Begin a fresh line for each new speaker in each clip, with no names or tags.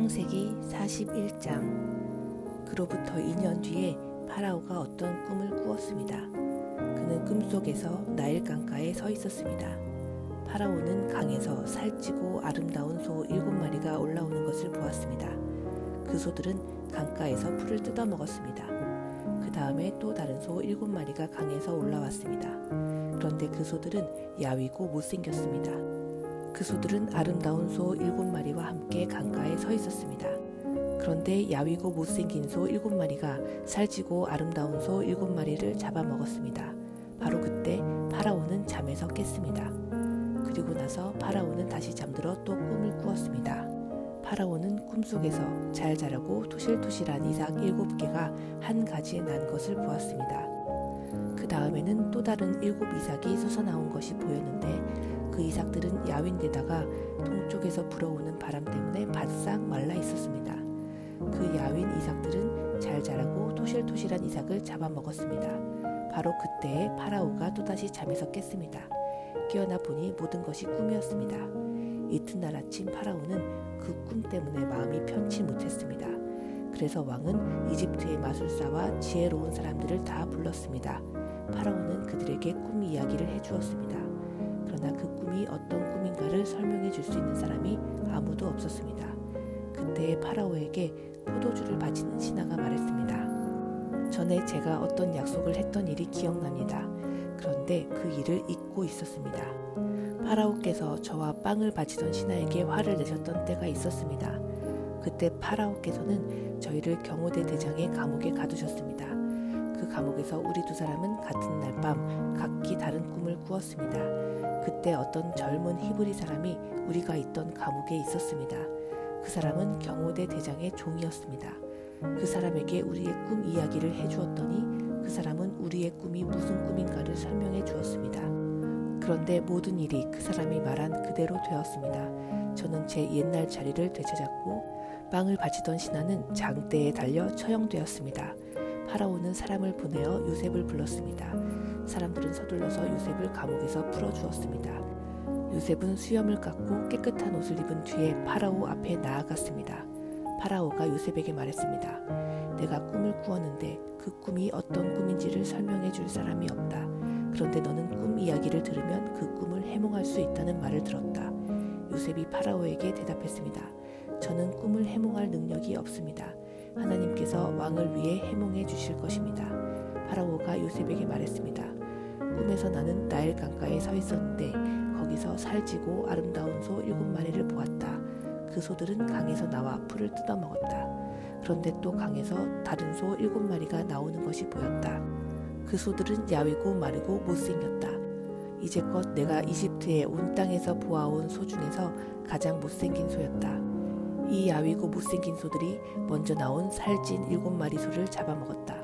창세기 41장. 그로부터 2년 뒤에 파라오가 어떤 꿈을 꾸었습니다. 그는 꿈속에서 나일 강가에 서 있었습니다. 파라오는 강에서 살찌고 아름다운 소 7마리가 올라오는 것을 보았습니다. 그 소들은 강가에서 풀을 뜯어 먹었습니다. 그 다음에 또 다른 소 7마리가 강에서 올라왔습니다. 그런데 그 소들은 야위고 못생겼습니다. 그 소들은 아름다운 소 7마리와 함께 강가에 서 있었습니다. 그런데 야위고 못생긴 소 7마리가 살찌고 아름다운 소 7마리를 잡아먹었습니다. 바로 그때 파라오는 잠에서 깼습니다. 그리고 나서 파라오는 다시 잠들어 또 꿈을 꾸었습니다. 파라오는 꿈속에서 잘 자라고 토실토실한 이삭 7개가 한 가지에 난 것을 보았습니다. 그 다음에는 또 다른 7 이삭이 솟아나온 것이 보였는데 그 이삭들은 야윈데다가 동쪽에서 불어오는 바람 때문에 바싹 말라 있었습니다. 그 야윈 이삭들은 잘 자라고 토실토실한 이삭을 잡아먹었습니다. 바로 그때에 파라오가 또다시 잠에서 깼습니다. 깨어나 보니 모든 것이 꿈이었습니다. 이튿날 아침 파라오는 그 꿈 때문에 마음이 편치 못했습니다. 그래서 왕은 이집트의 마술사와 지혜로운 사람들을 다 불렀습니다. 파라오는 그들에게 꿈 이야기를 해주었습니다. 그러나 그 꿈이 어떤 꿈인가를 설명해 줄 수 있는 사람이 아무도 없었습니다. 그때 파라오에게 포도주를 바치는 신하가 말했습니다. 전에 제가 어떤 약속을 했던 일이 기억납니다. 그런데 그 일을 잊고 있었습니다. 파라오께서 저와 빵을 바치던 신하에게 화를 내셨던 때가 있었습니다. 그때 파라오께서는 저희를 경호대 대장의 감옥에 가두셨습니다. 그 감옥에서 우리 두 사람은 같은 날 밤 각기 다른 꿈을 꾸었습니다. 그때 어떤 젊은 히브리 사람이 우리가 있던 감옥에 있었습니다. 그 사람은 경호대 대장의 종이었습니다. 그 사람에게 우리의 꿈 이야기를 해주었더니 그 사람은 우리의 꿈이 무슨 꿈인가를 설명해 주었습니다. 그런데 모든 일이 그 사람이 말한 그대로 되었습니다. 저는 제 옛날 자리를 되찾았고 빵을 바치던 신하는 장대에 달려 처형되었습니다. 파라오는 사람을 보내어 요셉을 불렀습니다. 사람들은 서둘러서 요셉을 감옥에서 풀어주었습니다. 요셉은 수염을 깎고 깨끗한 옷을 입은 뒤에 파라오 앞에 나아갔습니다. 파라오가 요셉에게 말했습니다. 내가 꿈을 꾸었는데 그 꿈이 어떤 꿈인지를 설명해 줄 사람이 없다. 그런데 너는 꿈 이야기를 들으면 그 꿈을 해몽할 수 있다는 말을 들었다. 요셉이 파라오에게 대답했습니다. 저는 꿈을 해몽할 능력이 없습니다. 하나님께서 왕을 위해 해몽해 주실 것입니다. 파라오가 요셉에게 말했습니다. 꿈에서 나는 나일 강가에 서 있었는데 거기서 살찌고 아름다운 소 7마리를 보았다. 그 소들은 강에서 나와 풀을 뜯어 먹었다. 그런데 또 강에서 다른 소 7마리가 나오는 것이 보였다. 그 소들은 야위고 마르고 못생겼다. 이제껏 내가 이집트에 온 땅에서 보아온 소 중에서 가장 못생긴 소였다. 이 야위고 못생긴 소들이 먼저 나온 살찐 7마리 소를 잡아먹었다.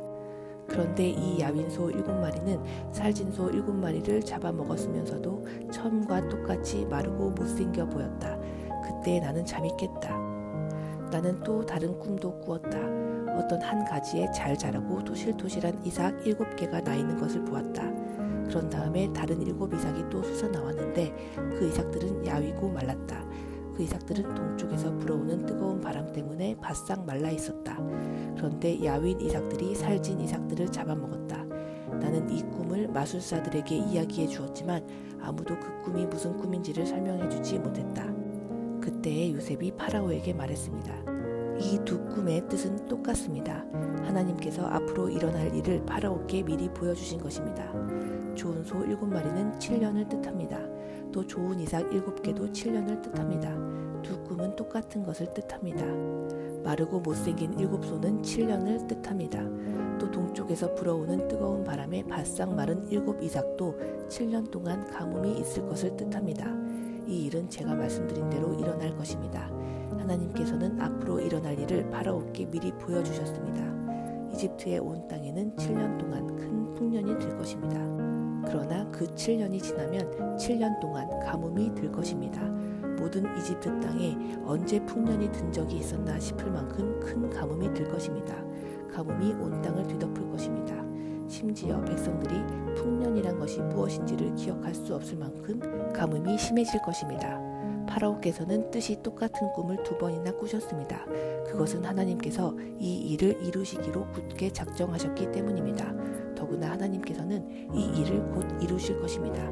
그런데 이 야윈 소 7마리는 살찐 소 7마리를 잡아먹었으면서도 처음과 똑같이 마르고 못생겨 보였다. 그때 나는 잠이 깼다. 나는 또 다른 꿈도 꾸었다. 어떤 한 가지에 잘 자라고 토실토실한 이삭 7개가 나 있는 것을 보았다. 그런 다음에 다른 7 이삭이 또 솟아나왔는데 그 이삭들은 야위고 말랐다. 그 이삭들은 동쪽에서 불어오는 뜨거운 바람 때문에 바싹 말라 있었다. 그런데 야윈 이삭들이 살찐 이삭들을 잡아먹었다. 나는 이 꿈을 마술사들에게 이야기해 주었지만 아무도 그 꿈이 무슨 꿈인지를 설명해 주지 못했다. 그때에 요셉이 파라오에게 말했습니다. 이 두 꿈의 뜻은 똑같습니다. 하나님께서 앞으로 일어날 일을 파라오께 미리 보여주신 것입니다. 좋은 소 7마리는 7년을 뜻합니다. 또 좋은 이삭 7개도 7년을 뜻합니다. 두 꿈은 똑같은 것을 뜻합니다. 마르고 못생긴 7소는 7년을 뜻합니다. 또 동쪽에서 불어오는 뜨거운 바람에 바싹 마른 7 이삭도 7년 동안 가뭄이 있을 것을 뜻합니다. 이 일은 제가 말씀드린 대로 일어날 것입니다. 하나님께서는 앞으로 일어날 일을 파라오께 미리 보여주셨습니다. 이집트에 온 땅에는 7년 동안 큰 풍년이 들 것입니다. 그러나 그 7년이 지나면 7년 동안 가뭄이 들 것입니다. 모든 이집트 땅에 언제 풍년이 든 적이 있었나 싶을 만큼 큰 가뭄이 들 것입니다. 가뭄이 온 땅을 뒤덮을 것입니다. 심지어 백성들이 풍년이란 것이 무엇인지를 기억할 수 없을 만큼 가뭄이 심해질 것입니다. 파라오께서는 뜻이 똑같은 꿈을 2번이나 꾸셨습니다. 그것은 하나님께서 이 일을 이루시기로 굳게 작정하셨기 때문입니다. 더구나 하나님께서는 이 일을 곧 이루실 것입니다.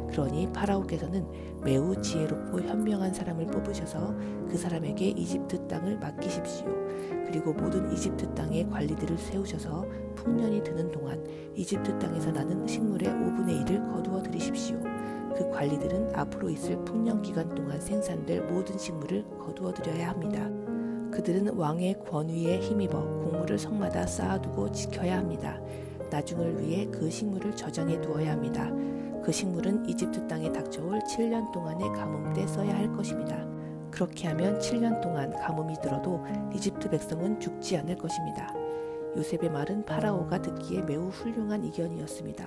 그러니 파라오께서는 매우 지혜롭고 현명한 사람을 뽑으셔서 그 사람에게 이집트 땅을 맡기십시오. 그리고 모든 이집트 땅의 관리들을 세우셔서 풍년이 드는 동안 이집트 땅에서 나는 식물의 5분의 1을 거두어 들이십시오. 그 관리들은 앞으로 있을 풍년 기간 동안 생산될 모든 식물을 거두어 들여야 합니다. 그들은 왕의 권위에 힘입어 곡물을 성마다 쌓아두고 지켜야 합니다. 나중을 위해 그 식물을 저장해 두어야 합니다. 그 식물은 이집트 땅에 닥쳐올 7년 동안의 가뭄 때 써야 할 것입니다. 그렇게 하면 7년 동안 가뭄이 들어도 이집트 백성은 죽지 않을 것입니다. 요셉의 말은 파라오가 듣기에 매우 훌륭한 의견이었습니다.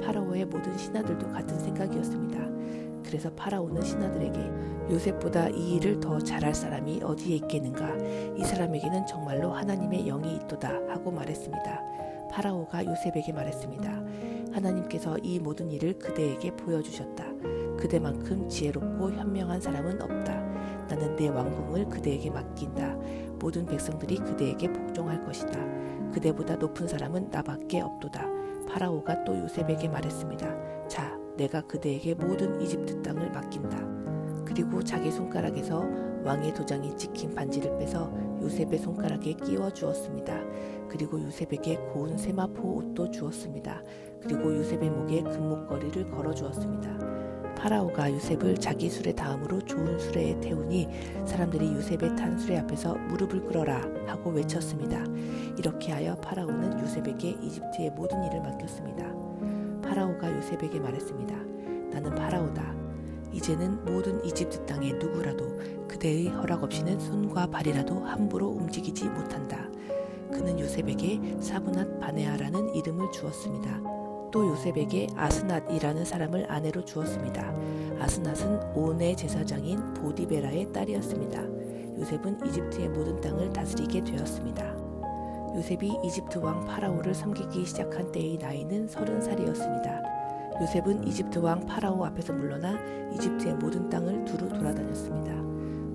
파라오의 모든 신하들도 같은 생각이었습니다. 그래서 파라오는 신하들에게 요셉보다 이 일을 더 잘할 사람이 어디에 있겠는가? 이 사람에게는 정말로 하나님의 영이 있도다 하고 말했습니다. 파라오가 요셉에게 말했습니다. 하나님께서 이 모든 일을 그대에게 보여주셨다. 그대만큼 지혜롭고 현명한 사람은 없다. 나는 내 왕궁을 그대에게 맡긴다. 모든 백성들이 그대에게 복종할 것이다. 그대보다 높은 사람은 나밖에 없도다. 파라오가 또 요셉에게 말했습니다. 자, 내가 그대에게 모든 이집트 땅을 맡긴다. 그리고 자기 손가락에서 왕의 도장이 찍힌 반지를 빼서 요셉의 손가락에 끼워 주었습니다. 그리고 요셉에게 고운 세마포 옷도 주었습니다. 그리고 요셉의 목에 금목걸이를 걸어 주었습니다. 파라오가 요셉을 자기 수레 다음으로 좋은 수레에 태우니 사람들이 요셉의 탄 수레 앞에서 무릎을 꿇어라 하고 외쳤습니다. 이렇게 하여 파라오는 요셉에게 이집트의 모든 일을 맡겼습니다. 파라오가 요셉에게 말했습니다. 나는 파라오다. 이제는 모든 이집트 땅의 누구라도 그대의 허락 없이는 손과 발이라도 함부로 움직이지 못한다. 그는 요셉에게 사브낫 바네아라는 이름을 주었습니다. 또 요셉에게 아스낫이라는 사람을 아내로 주었습니다. 아스낫은 온의 제사장인 보디베라의 딸이었습니다. 요셉은 이집트의 모든 땅을 다스리게 되었습니다. 요셉이 이집트 왕 파라오를 섬기기 시작한 때의 나이는 30살이었습니다. 요셉은 이집트 왕 파라오 앞에서 물러나 이집트의 모든 땅을 두루 돌아다녔습니다.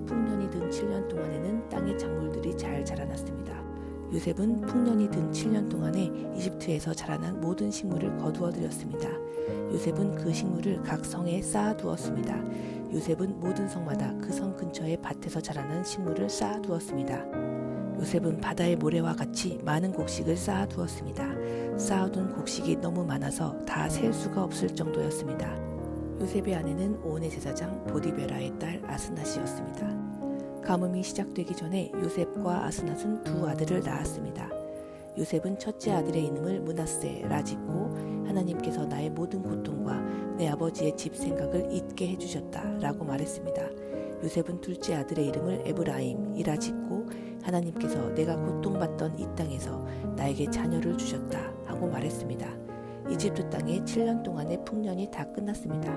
풍년이 든 7년 동안에는 땅의 작물들이 잘 자라났습니다. 요셉은 풍년이 든 7년 동안에 이집트에서 자라난 모든 식물을 거두어 들였습니다. 요셉은 그 식물을 각 성에 쌓아두었습니다. 요셉은 모든 성마다 그 성 근처의 밭에서 자라난 식물을 쌓아두었습니다. 요셉은 바다의 모래와 같이 많은 곡식을 쌓아두었습니다. 쌓아둔 곡식이 너무 많아서 다 셀 수가 없을 정도였습니다. 요셉의 아내는 온의 제사장 보디베라의 딸 아스낫이었습니다. 가뭄이 시작되기 전에 요셉과 아스낫은 2 아들을 낳았습니다. 요셉은 첫째 아들의 이름을 므낫세라 짓고 하나님께서 나의 모든 고통과 내 아버지의 집 생각을 잊게 해주셨다 라고 말했습니다. 요셉은 둘째 아들의 이름을 에브라임이라 짓고 하나님께서 내가 고통받던 이 땅에서 나에게 자녀를 주셨다 하고 말했습니다. 이집트 땅에 7년 동안의 풍년이 다 끝났습니다.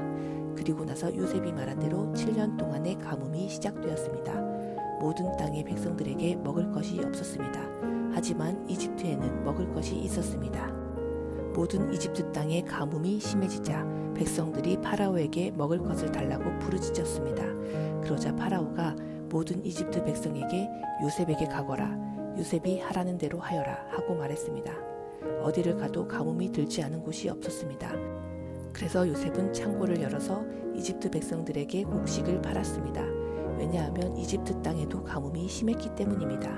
그리고 나서 요셉이 말한 대로 7년 동안의 가뭄이 시작되었습니다. 모든 땅의 백성들에게 먹을 것이 없었습니다. 하지만 이집트에는 먹을 것이 있었습니다. 모든 이집트 땅의 가뭄이 심해지자 백성들이 파라오에게 먹을 것을 달라고 부르짖었습니다. 그러자 파라오가 모든 이집트 백성에게 요셉에게 가거라, 요셉이 하라는 대로 하여라 하고 말했습니다. 어디를 가도 가뭄이 들지 않은 곳이 없었습니다. 그래서 요셉은 창고를 열어서 이집트 백성들에게 곡식을 팔았습니다. 왜냐하면 이집트 땅에도 가뭄이 심했기 때문입니다.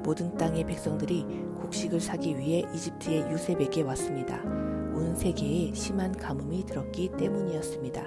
모든 땅의 백성들이 곡식을 사기 위해 이집트의 요셉에게 왔습니다. 온 세계에 심한 가뭄이 들었기 때문이었습니다.